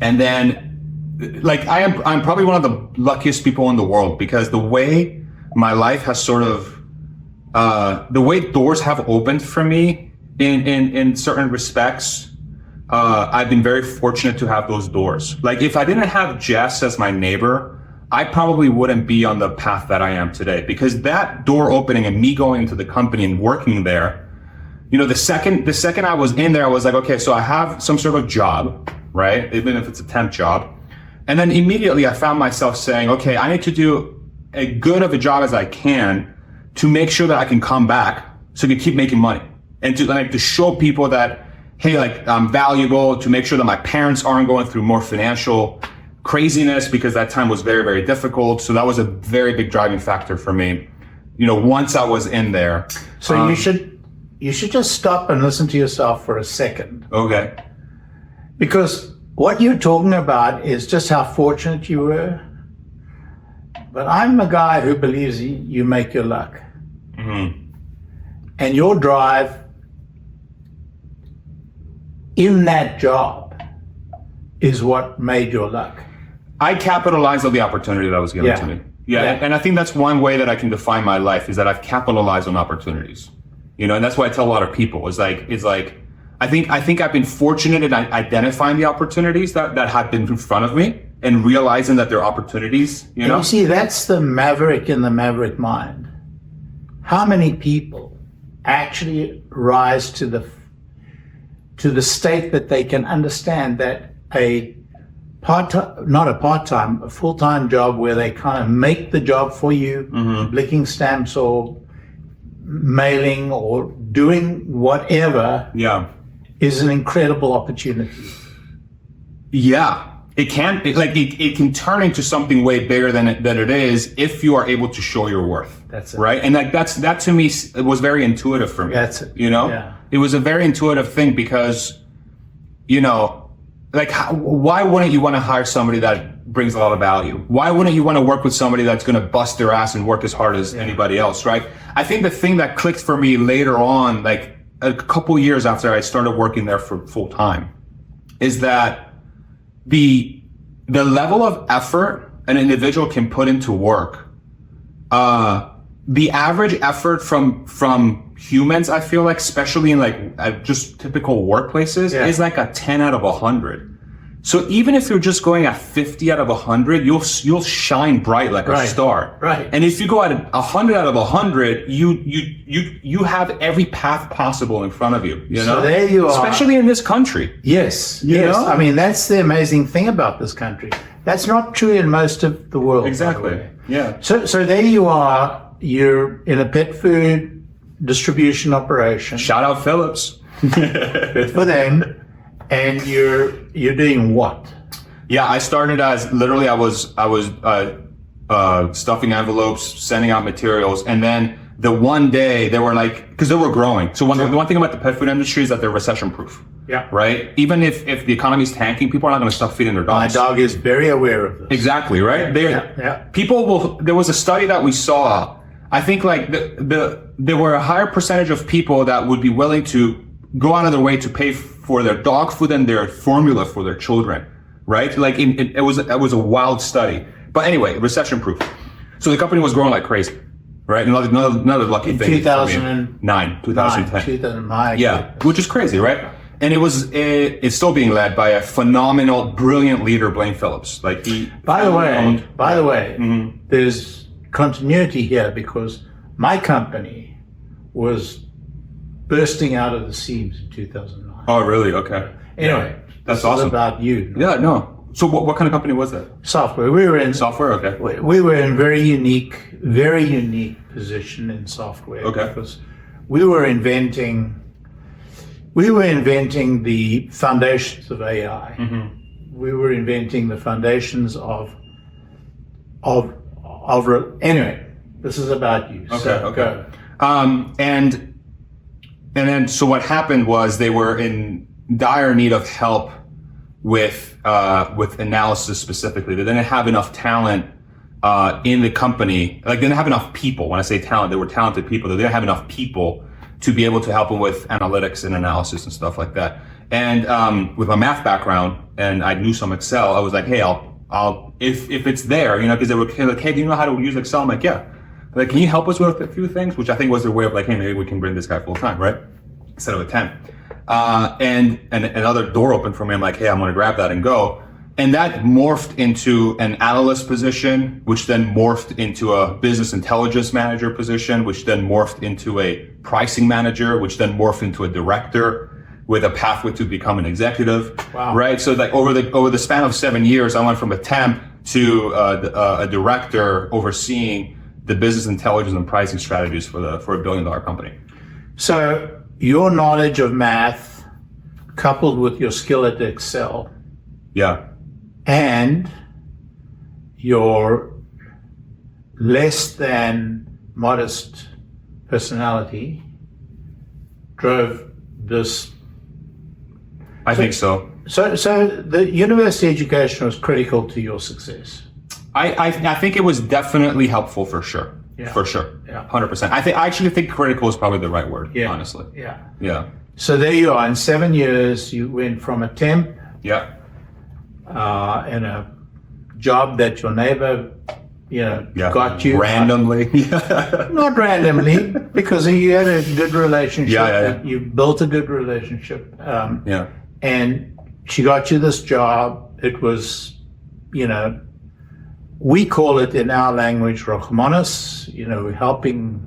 And then, like, I'm probably one of the luckiest people in the world, because the way my life has sort of, the way doors have opened for me in certain respects, I've been very fortunate to have those doors. Like, if I didn't have Jess as my neighbor, I probably wouldn't be on the path that I am today, because that door opening and me going into the company and working there, you know, the second I was in there, I was like, okay, so I have some sort of job, right? Even if it's a temp job. And then immediately I found myself saying, okay, I need to do as good of a job as I can to make sure that I can come back so I can keep making money, and to show people that, hey, like, I'm valuable, to make sure that my parents aren't going through more financial craziness, because that time was very, very difficult. So that was a very big driving factor for me, you know, once I was in there. So you should just stop and listen to yourself for a second. Okay. Because what you're talking about is just how fortunate you were. But I'm a guy who believes you make your luck. Mm-hmm. And your drive in that job is what made your luck. I capitalized on the opportunity that was given to me. Yeah. And I think that's one way that I can define my life, is that I've capitalized on opportunities. You know, and that's why I tell a lot of people, is like, I think I've been fortunate in identifying the opportunities that have been in front of me, and realizing that they're opportunities, you know? And you see, that's the maverick in the maverick mind. How many people actually rise to the state that they can understand that a full-time job where they kind of make the job for you, licking stamps or mailing or doing whatever, is an incredible opportunity. Yeah. It can turn into something way bigger than it is, if you are able to show your worth. That's it. Right? And that to me was very intuitive for me. That's it. You know? Yeah. It was a very intuitive thing, because, you know, like, why wouldn't you want to hire somebody that brings a lot of value? Why wouldn't you want to work with somebody that's going to bust their ass and work as hard as anybody else, right? I think the thing that clicked for me later on, like a couple years after I started working there for full time, is that the level of effort an individual can put into work, the average effort from humans, I feel like, especially in like just typical workplaces, is like a 10 out of 100. So even if you're just going at 50 out of 100, you'll shine bright like a star. Right. And if you go at 100 out of 100, you have every path possible in front of you. You know. So there you are. Especially in this country. Yes. You know? I mean, that's the amazing thing about this country. That's not true in most of the world. Exactly. Yeah. So there you are. You're in a pet food distribution operation. Shout out Phillips. Good for them. And you're doing what? Yeah, I started as literally I was stuffing envelopes, sending out materials, and then the one day they were like, because they were growing. So the one thing about the pet food industry is that they're recession proof. Yeah. Right. Even if the economy is tanking, people are not going to stop feeding their dogs. My dog is very aware of this. Exactly. Right. People will. There was a study that we saw. I think like there were a higher percentage of people that would be willing to go out of their way to pay for their dog food and their formula for their children, right? Like it was a wild study. But anyway, recession proof. So the company was growing like crazy, right? Another lucky thing. 2010. 2009. Yeah, which is crazy, right? And it's still being led by a phenomenal, brilliant leader, Blaine Phillips. Like By the way, there's continuity here, because my company was bursting out of the seams in 2009. Oh, really? Okay. Anyway, that's awesome. About you. Yeah, no. So what kind of company was that? Software. We were in software. Okay. We were in very unique position in software. Okay. Because we were inventing the foundations of AI. Mm-hmm. We were inventing the foundations of anyway. This is about you. Okay. So okay. And then, so what happened was they were in dire need of help with analysis specifically. They didn't have enough talent in the company. Like, they didn't have enough people. When I say talent, they were talented people. They didn't have enough people to be able to help them with analytics and analysis and stuff like that. And with my math background, and I knew some Excel, I was like, hey, I'll if it's there, because they were like, hey, do you know how to use Excel? I'm like, yeah. They're like, can you help us with a few things? Which I think was their way of like, hey, maybe we can bring this guy full time, right? Instead of a temp. And another door opened for me. I'm like, hey, I'm going to grab that and go. And that morphed into an analyst position, which then morphed into a business intelligence manager position, which then morphed into a pricing manager, which then morphed into a director with a pathway to become an executive. Wow. Right? So like over the span of 7 years, I went from a temp to a director overseeing the business intelligence and pricing strategies for a $1 billion company. So your knowledge of math coupled with your skill at Excel Yeah. and your less than modest personality drove this. I think so. So the university education was critical to your success. I think it was definitely helpful for sure. Yeah. For sure. Yeah. 100%. I actually think critical is probably the right word, Yeah. honestly. Yeah. Yeah. So there you are. In 7 years, you went from a temp Yeah. in a job that your neighbor, got you. Randomly. Not randomly, because you had a good relationship. Yeah. You built a good relationship. Yeah. And she got you this job. It was, we call it in our language, rochmonis, helping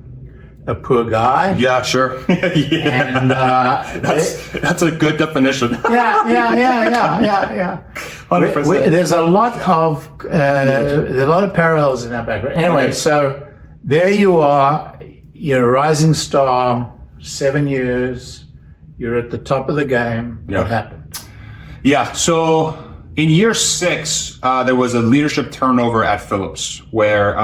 a poor guy. Yeah, sure. Yeah. And That's a good definition. yeah. 100%. There's a lot of parallels in our background. Anyway, so there you are. You're a rising star. 7 years. You're at the top of the game. Yeah. What happened? Yeah. So in year 6, there was a leadership turnover at Phillips where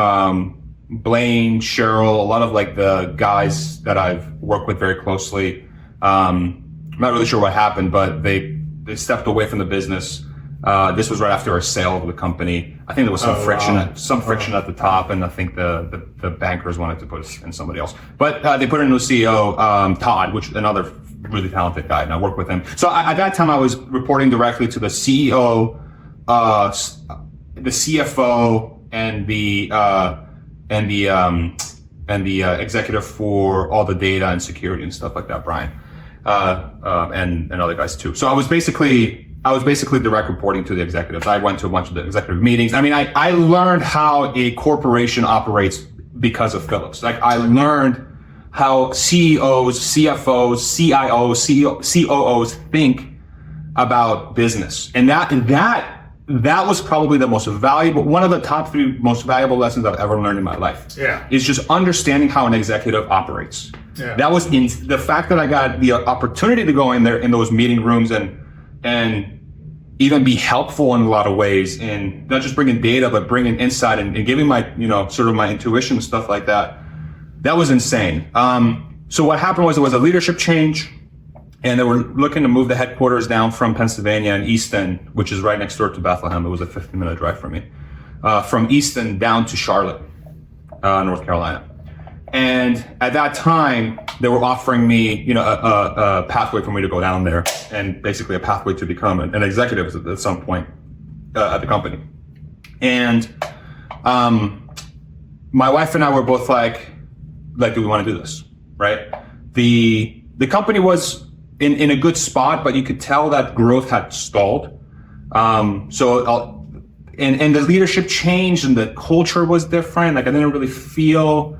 Blaine, Cheryl, a lot of like the guys that I've worked with very closely. I'm not really sure what happened, but they stepped away from the business. This was right after a sale of the company. I think there was some friction at the top, and I think the bankers wanted to put in somebody else. But they put in a new CEO, Todd, which is another really talented guy, and I work with him. So at that time, I was reporting directly to the CEO, the CFO, and the executive for all the data and security and stuff like that, Brian, and other guys too. So I was basically direct reporting to the executives. I went to a bunch of the executive meetings. I mean, I learned how a corporation operates because of Phillips. Like I learned how CEOs, CFOs, CIOs, COOs think about business, and that was probably the most valuable, one of the top 3 most valuable lessons I've ever learned in my life. Yeah. Is just understanding how an executive operates. Yeah. That was the fact that I got the opportunity to go in there in those meeting rooms and even be helpful in a lot of ways, and not just bringing data, but bringing insight and giving my, sort of my intuition and stuff like that. That was insane. So what happened was there was a leadership change, and they were looking to move the headquarters down from Pennsylvania and Easton, which is right next door to Bethlehem. It was a 15-minute drive for me, from Easton down to Charlotte, North Carolina. And at that time, they were offering me, a pathway for me to go down there, and basically a pathway to become an executive at some point at the company. And my wife and I were both like, do we want to do this? Right? The company was in a good spot, but you could tell that growth had stalled. And the leadership changed, and the culture was different. Like I didn't really feel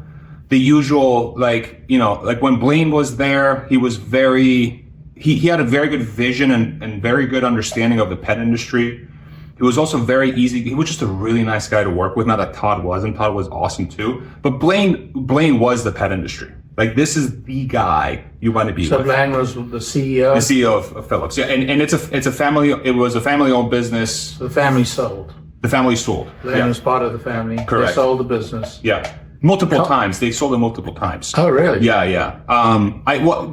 the usual, like when Blaine was there, he was he had a very good vision and very good understanding of the pet industry. He was also very easy. He was just a really nice guy to work with. Not that Todd wasn't. Todd was awesome too. But Blaine was the pet industry. Like this is the guy you want to be with. So Blaine was the CEO? The CEO of Phillips. Yeah, and it was a family-owned business. The family sold. The family sold. Blaine was part of the family. Correct. They sold the business. Yeah. Multiple times. They sold it multiple times. Oh, really? Yeah.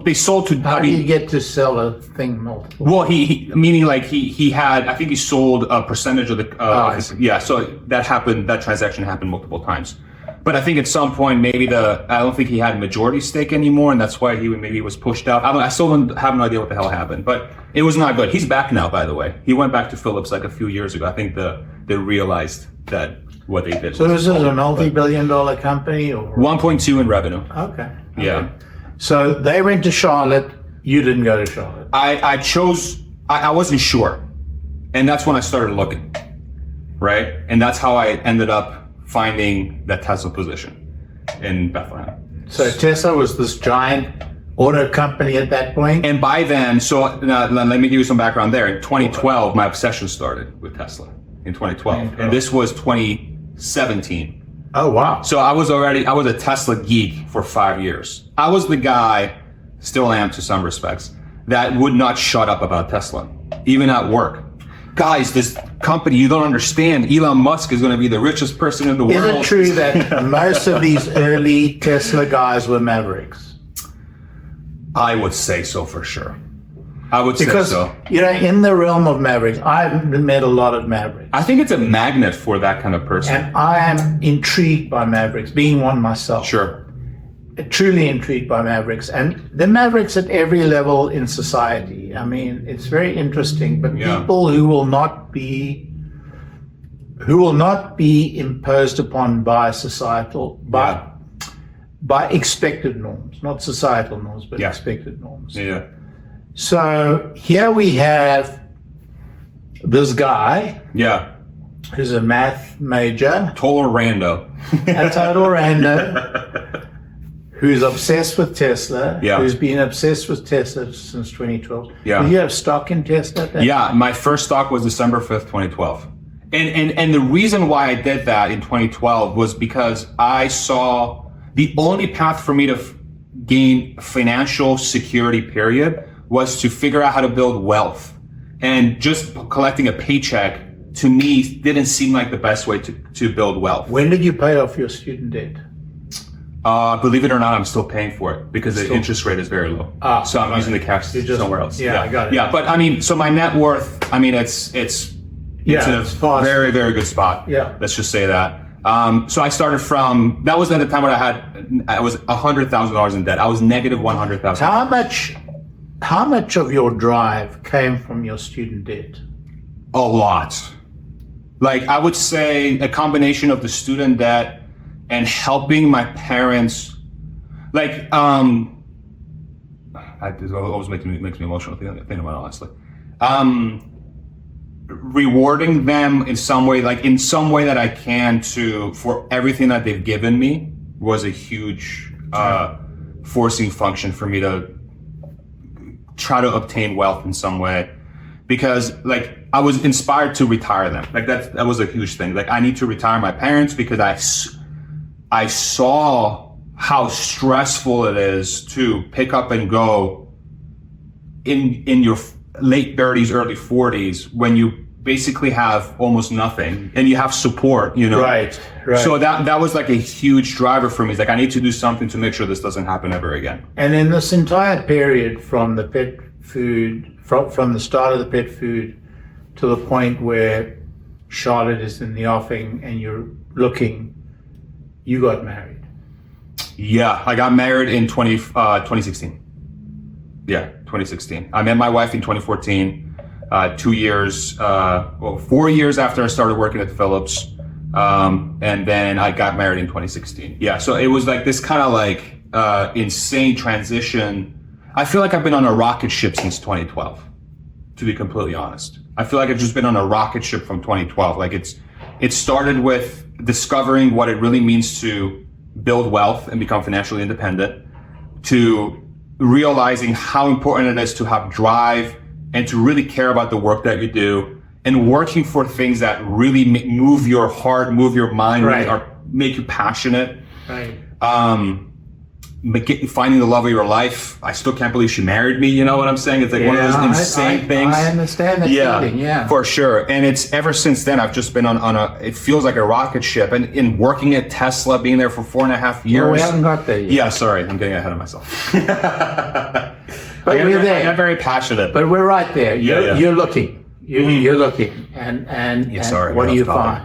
They sold to. How do you get to sell a thing multiple? Well, meaning like he had. I think he sold a percentage of the. I see. Yeah. So that happened. That transaction happened multiple times. But I think at some point, maybe I don't think he had majority stake anymore, and that's why maybe was pushed out. I still have no idea what the hell happened, but it was not good. He's back now, by the way. He went back to Phillips like a few years ago. I think they realized that what they did. So this is a multi-billion-dollar company, or 1.2 in revenue. Okay. Yeah. So they went to Charlotte. You didn't go to Charlotte. I wasn't sure, and that's when I started looking, right? And that's how I ended up finding that Tesla position in Bethlehem. So Tesla was this giant auto company at that point? And by then, let me give you some background there. In 2012, my obsession started with Tesla. In 2012. And this was 2017. Oh, wow. So I was a Tesla geek for 5 years. I was the guy, still am to some respects, that would not shut up about Tesla, even at work. Guys, this company, you don't understand. Elon Musk is going to be the richest person in the world. Is it true that most of these early Tesla guys were mavericks? I would say so for sure. I would say so. Because, in the realm of mavericks, I've met a lot of mavericks. I think it's a magnet for that kind of person. And I am intrigued by mavericks, being one myself. Sure. Truly intrigued by mavericks. And the mavericks at every level in society. I mean, it's very interesting. But people who will not be imposed upon by societal, by expected norms, not societal norms, but expected norms. Yeah. So here we have this guy. Yeah. Who's a math major. Total rando. A total rando. Who's obsessed with Tesla. Yeah. Who's been obsessed with Tesla since 2012. Yeah. Do you have stock in Tesla? Yeah. My first stock was December 5th, 2012. And the reason why I did that in 2012 was because I saw the only path for me to gain financial security, period, was to figure out how to build wealth. And just collecting a paycheck, to me, didn't seem like the best way to build wealth. When did you pay off your student debt? Believe it or not, I'm still paying for it because the interest rate is very low. So I'm using the cash somewhere else. Yeah, I got it. Yeah, but I mean, so my net worth, I mean, it's in a very, very good spot. Yeah. Let's just say that. So I started from, that was at the time when I was $100,000 in debt. I was negative $100,000. How much of your drive came from your student debt? A lot. Like, I would say a combination of the student debt and helping my parents. Like, it always makes me emotional thinking about it, honestly. Rewarding them in some way that I can for everything that they've given me was a huge forcing function for me to try to obtain wealth in some way, because like I was inspired to retire them. Like that was a huge thing. Like I need to retire my parents because I saw how stressful it is to pick up and go in your late 30s, early 40s, when you basically have almost nothing and you have support, Right. So that was like a huge driver for me. It's like, I need to do something to make sure this doesn't happen ever again. And in this entire period from the pet food, from the start of the pet food to the point where Charlotte is in the offing and you're looking, you got married. Yeah, I got married in 2016. Yeah, 2016. I met my wife in 2014. 4 years after I started working at Phillips. And then I got married in 2016. Yeah, so it was like this kind of like insane transition. I feel like I've been on a rocket ship since 2012, to be completely honest. I feel like I've just been on a rocket ship from 2012. Like it started with discovering what it really means to build wealth and become financially independent, to realizing how important it is to have drive and to really care about the work that you do, and working for things that really move your heart, move your mind, right, really, or make you passionate. Right. Finding the love of your life. I still can't believe she married me. You know what I'm saying? It's like one of those insane things. I understand that feeling. Yeah, for sure. And it's ever since then I've just been on it feels like a rocket ship. And in working at Tesla, being there for 4.5 years. Well, we haven't got there yet. Yeah, sorry, I'm getting ahead of myself. But we're there. I got very passionate. But we're right there. You're looking. You're looking. And sorry, what do you find?